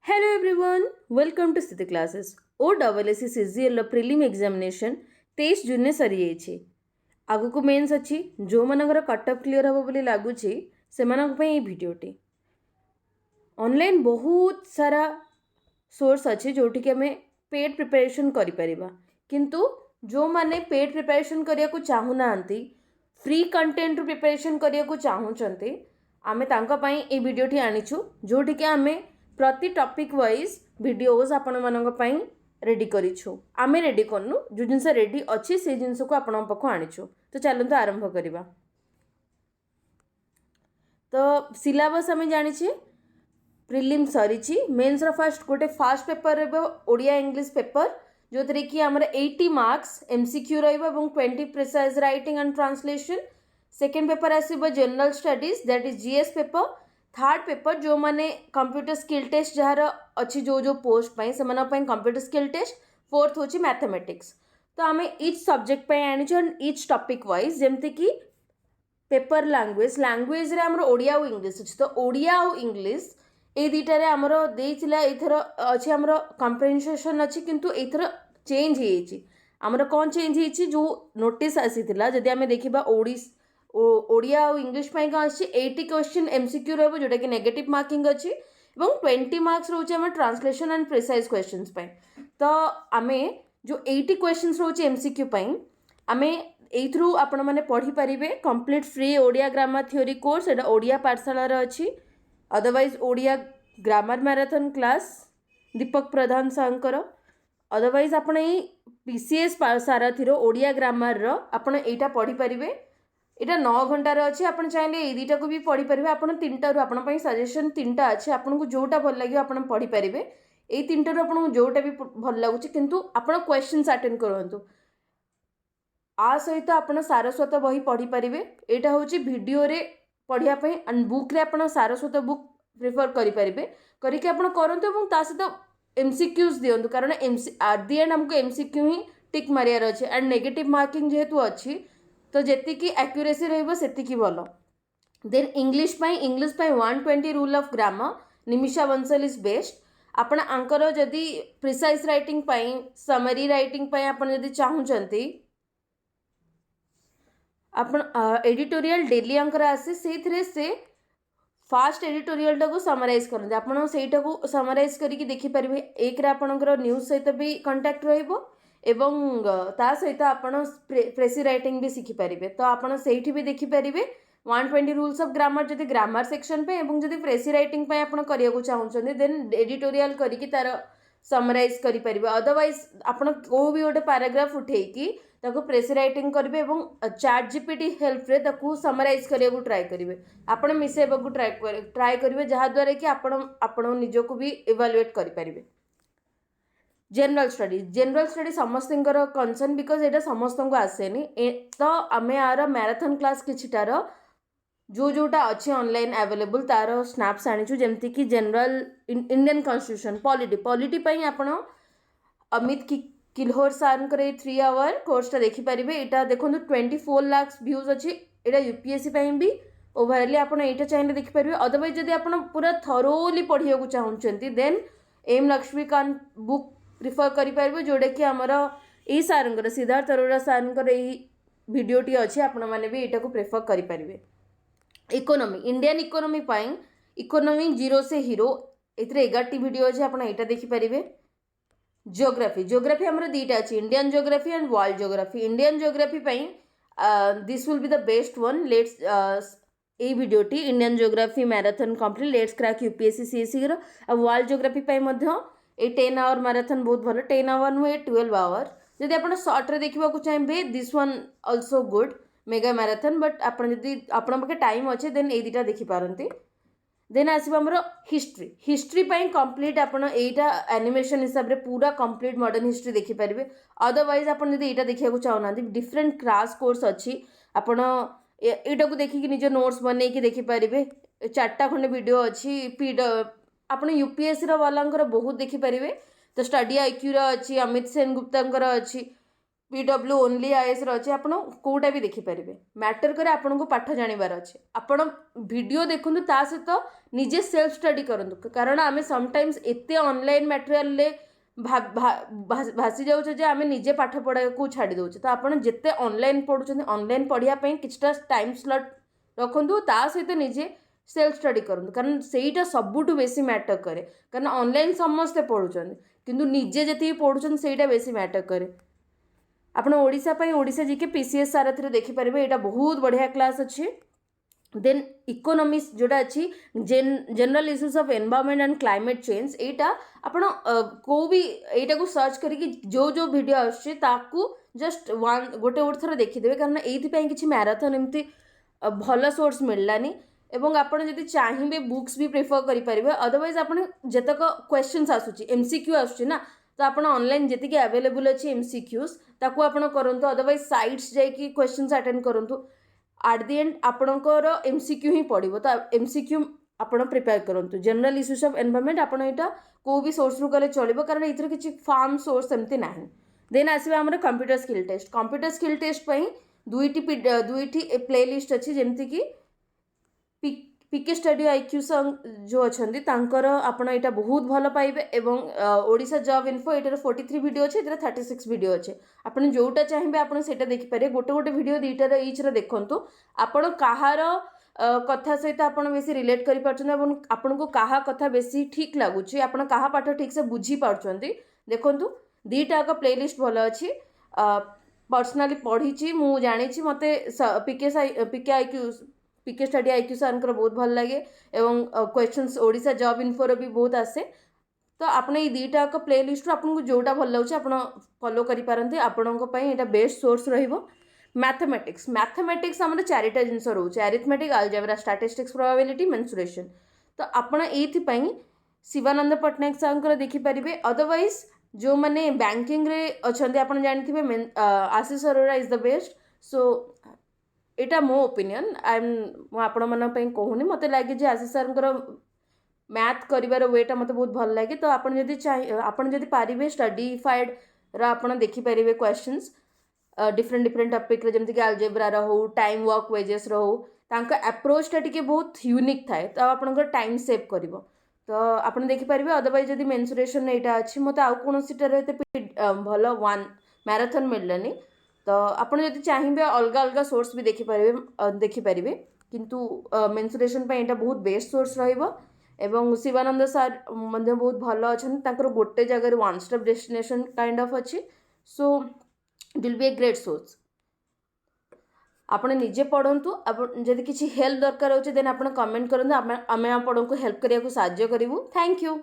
Hello everyone, welcome to Sthiti Classes. OSSC CGL prelim examination 23 जून सरी जाइए आगु mains अच्छी जो मनकर कटअप क्लीयर हम बोली लगुच से भिडटी ऑनलाइन बहुत सारा सोर्स अच्छे जोटि कि आम पेड प्रिपरेशन किंतु जो माने पेड प्रिपरेशन करने को चाहूना फ्री कंटेंट प्रिपरेशन करने को चाहते आमे ये भिडटी आनीचु जोटि कि आम प्रति टॉपिक वाइज वीडियोस आपण मानक पई रेडी करिछु आमे रेडी करनु जो जिनस रेडी अच्छी से जिनस को आपण पाखु आनीछु तो चलंतु आरंभ करिबा। तो सिलेबस आमे जानिछि प्रिलिम सरीछि मेंस रो फास्ट पेपर रे ओडिया इंग्लिश पेपर जो तरे कि हमर 80 मार्क्स एमसीक्यू रहइबो एवं 20 precise writing and translation. Second paper आसीबो general studies that is GS paper. Third paper जो माने कंप्यूटर स्किल टेस्ट जार अच्छी जो पोस्ट पाई से कंप्यूटर स्किल टेस्ट। फोर्थ होची मैथमेटिक्स। तो आम इच सब्जेक्ट पे आनीचु इच टॉपिक वाइज जमती कि पेपर लैंग्वेज रे हमर ओडिया और इंग्लिश अछि तो ओडिया और इंग्लिश ए दुईटार आमर देइथिला एथर अछि हमर कंप्रेहेंशन अछि किंतु एथर चेंज हे छि हमर कोन चेंज हे छि जो नोटिस आसीथिला जदि आमे देखिबा ओडिया और इंग्लिश पाई कौन अच्छी 80 क्वेश्चन एमसीक्यू रहिबो जोटा कि नेगेटिव मार्किंग अच्छी एवं 20 मार्क्स रोचे हम ट्रांसलेशन एंड प्रिसाइज क्वेश्चंस पाई। तो आमे जो 80 क्वेश्चंस रोचे एमसीक्यू पाई आमे एथरू आपण माने पढ़ी परिबे complete free Odia grammar theory course एटा ओडिया पाठशाला रे अछि। Otherwise Odia grammar marathon class Deepak Pradhan सांकर। अदरवाइज आपण ए पीसीएस सारथी रो ओडिया ग्रामर रो आपण एटा पढ़ी परिबे इटा 9 घंटार अच्छे आपन चाहिए ये दुईटा को भी पढ़ी पारे आपन तीनटा रु आपन सजेशन तीनटा अच्छे आपन को जोटा भल लगे आपन पढ़ी पारे ये तीनटा रु आपन जोटा भी भल लगुच किंतु आपन क्वेश्चंस अटेंड करंतु आ सहित आपन सारस्वत बही पढ़ी पारे एटा होची वीडियो रे पढ़िया पई एंड बुक रे आपन सारस्वत बुक प्रेफर करि पारे करिके आपन करंतु एवं ता सहित एमसीक्यूज दियंतु कारण एमसी एट द एंड हमको एमसीक्यू ही टिक मारियार अछि एंड नेगेटिव मार्किंग जेहेतु अछि तो जेतिकी एक्यूरेसी रहिबो सेतिकी भलो। देन इंग्लिश पाई 120 rule of grammar Nimisha Bansal is best. आपण आंकर जदि प्रिसाइज राइटिंग पाई समरी राइटिंग पाई आपण जदि चाहूचंती आपण एडिटोरियल डेली आंकर आसे सेथरे से फास्ट एडिटोरियल टाको समराइज करते आपण सेटा को समराइज करके देखि परिबे एक रे आपनकर न्यूज़ सहित भी कांटेक्ट रहइबो एवं ता सहित आपण प्रेसी राइटिंग भी शिखि पारिबे। तो आपण सेठी भी देखि पारिबे 120 रूल्स ऑफ ग्रामर जदि ग्रामर सेक्शन पे एवं जदि प्रेसी राइटिंग पे आपण करिया को चाहउछन देन एडिटोरियल करिकि तार समराइज करि पारिबे। अदरवाइज आपण को भी गोटे पैराग्राफ उठेकी ताको प्रेसी राइटिंग करिवे एवं चैट जीपीटी हेल्प रे ताको समराइज करिया को ट्राई करिवे आपण मिसेबा को ट्राई करिवे जहा द्वारा कि आपण निजको भी इवैल्यूएट करि पारिबे। जनरल स्टडी समस्त कंसर्न बिकज एटा समस्त को आसेनी तो आम यार मैराथन क्लास किछिटार जो जोटा अच्छे ऑनलाइन अवेलेबल तार स्नैप्स आनीचु जमती कि जनरल इंडियन कॉन्स्टिट्यूशन पॉलिटी पई आपण अमित किल्होर सार 3 आवर कोर्सटा देखिपारे यहाँ देखो 24 लाख व्यूज अच्छी यहाँ यूपीएससी भी ओवरअली आप चाहिए देखिपारे। अदरवाइज जब आप पूरा थरोली पढ़िया को चाहते then M Laxmikanth book prefer करें जोटा कि आमर यही सार सिद्धार्थ अरोड़ा सार भिडटी अच्छी आपण मैंने भी यहाँ को प्रिफर करें। Economy Indian economy economy zero से हीरो ये 11टी वीडियो अच्छे आप यहाँ देखिपारे। जियोग्राफी आमर दीटा अच्छी Indian geography and world geography. Indian geography this will be the best one let's ए वीडियोटी Indian geography marathon complete let's crack UPSC CSC world geography ये 10 आवर मैराथन बहुत भल 10 आवर नुहे 12 आवर जदि आप सर्ट्रे देखा चाहिए this one also good mega marathon but आपण पाखे टाइम अच्छे देन ये दुटा देखिपारती। देन आसो आमर हिस्ट्री कंप्लीट आप एनिमेशन हिसाब से पूरा कंप्लीट मॉडर्न हिस्ट्री देखिपारे। अदरवाइज आप यहाँ देखा चाहूना डिफरेंट क्राश कोर्स अच्छी आपण यहाँ को देखिए निज नोट्स बन के देखिपारे 4टा खंडे वीडियो अच्छी आपण यूपीएससी वाला बहुत देखिपारे। तो स्टडी आईक्यू अच्छी अमित सेन गुप्ता अच्छी PW ओनली IAS अच्छे आप कौटा भी देखिपारे मैटर करे आपन को पाठ जानवर अच्छे आपण वीडियो देखु ता सहित निजे सेल्फ स्टडी करूँ कारण आम समटाइम्स एत ऑनलाइन मटेरियल भासी जाऊे जे आम निजे पाठ पढ़ा को छाड़ी दौचे तो आपड़ जिते ऑनलाइन पढ़ुं ऑनलाइन पढ़ापी किछटा टाइम स्लॉट रखु ता सहित निजे सेल्फ स्टडी करूँ कारण सेटा सबुठ बेसी मैटर करे कारण ऑनलाइन समस्ते पढ़ुं किंतु निजे जी पढ़ुं से बेसी मैटर करे आपण ओडिशा पई ओडिशा जीके PCS सारथी देखिपारे यहाँ बहुत बढ़िया क्लास अच्छी देन इकोनॉमिक्स जोड़ा अच्छी general issues of environment and climate change यहाँ आपण को भी यहाँ को सर्च करके जो जो वीडियो आसू जस्ट वन गोटे गोटे थर देखीदे कारण ये किसी मैराथन एमती भल सोर्स मिललानी एवं आपण जदि चाहिए बुक्स भी प्रिफर करेंगे अदरवाइज आपण जतक क्वेश्चंस आसूची MCQ आसूची ना तो आपन ऑनलाइन जी अवेलेबल अच्छी MCQs ताकू आपण करंतु अदरवाइज साइट्स जाइए क्वेश्चंस अटेंड करंतु एट द एंड आपणकर MCQ ही पड़ो तो MCQ आपण प्रिपेयर करंतु जनरल इश्यूज ऑफ एनवायरनमेंट आपण यहाँ को भी सोर्स रु कले चलो कारण ये किसी फार्म सोर्स एमती ना देन आसवे आम कंप्यूटर स्किल टेस्ट दुईटी प्लेलिस्ट अच्छी जमती कि PK स्टडी IQ जो अच्छा आपण यहाँ बहुत भल पाइबे एवं ओडिशा जॉब इन्फो ये 43 वीडियो अच्छे 36 वीडियो अच्छे आपन जोटा चाहिए आपन सेटा देखिपारे गोटे गोटे वीडियो दुईटार इचर देखंतु आपण कहार कथा सहित आपन बेसी रिलेट करि पारछन एवं आपन को कहा कथा बेसी ठीक लागुची आपन कहा पाठ ठीक से बुझी पारछंती देखंतु दुईटा का प्लेलिस्ट भल अच्छी पर्सनाली पढ़ी मु जानी मते PK स्टडी IQ सर बहुत भल लगे एवं क्वेश्चंस ओडिशा जॉब इन्फोर भी बहुत आसे तो आपने ये दुईटा का प्ले लिस्ट आपको जोटा भल लगे आप फॉलो करें आपंपाई बेस्ट सोर्स मैथमेटिक्स आम चारिटा जिनस रोचे arithmetic algebra statistics probability mensuration तो आपण ये शिवानंद पट्टनायक सर देखिपारे अदरवाइज जो मैंने बैंकिंग रे अच्छा आप जानते Ashish Arora is the best so एटा मो ओपिनियन आपण मन कहूनी मत लगे जे आशीष सर मैथ कर वेटा मत बहुत भल लगे तो आपन जदि पारे स्टडीफाइड आपण देखिपारे क्वेश्चंस डिफरेंट टॉपिक जमती कि अलजेब्रा हो टाइम वर्क वेजेस हो अप्रोचटा टी बहुत यूनिक थाए तो आप टाइम सेव कर तो आप देखिपारे अदरवाइज जदि मेंसुरेशन यहाँ अच्छी मत आउ कौन भल वन मैराथन मिललानी तो आपड़ जब चाहिए अलग अलग सोर्स भी देखिपारे किंतु मेंसुरेशन यहाँ बहुत बेस्ट सोर्स एवं शिवानंद सर बहुत भल अच्छा गोटे जगह one stop destination kind of अच्छी so it will be a great source आप निजे पढ़ु जदि किसी हेल्प दरकार हो देन आप कमेंट करूँ आम आपण को हेल्प करने को साहाय्य करूँ थैंक यू।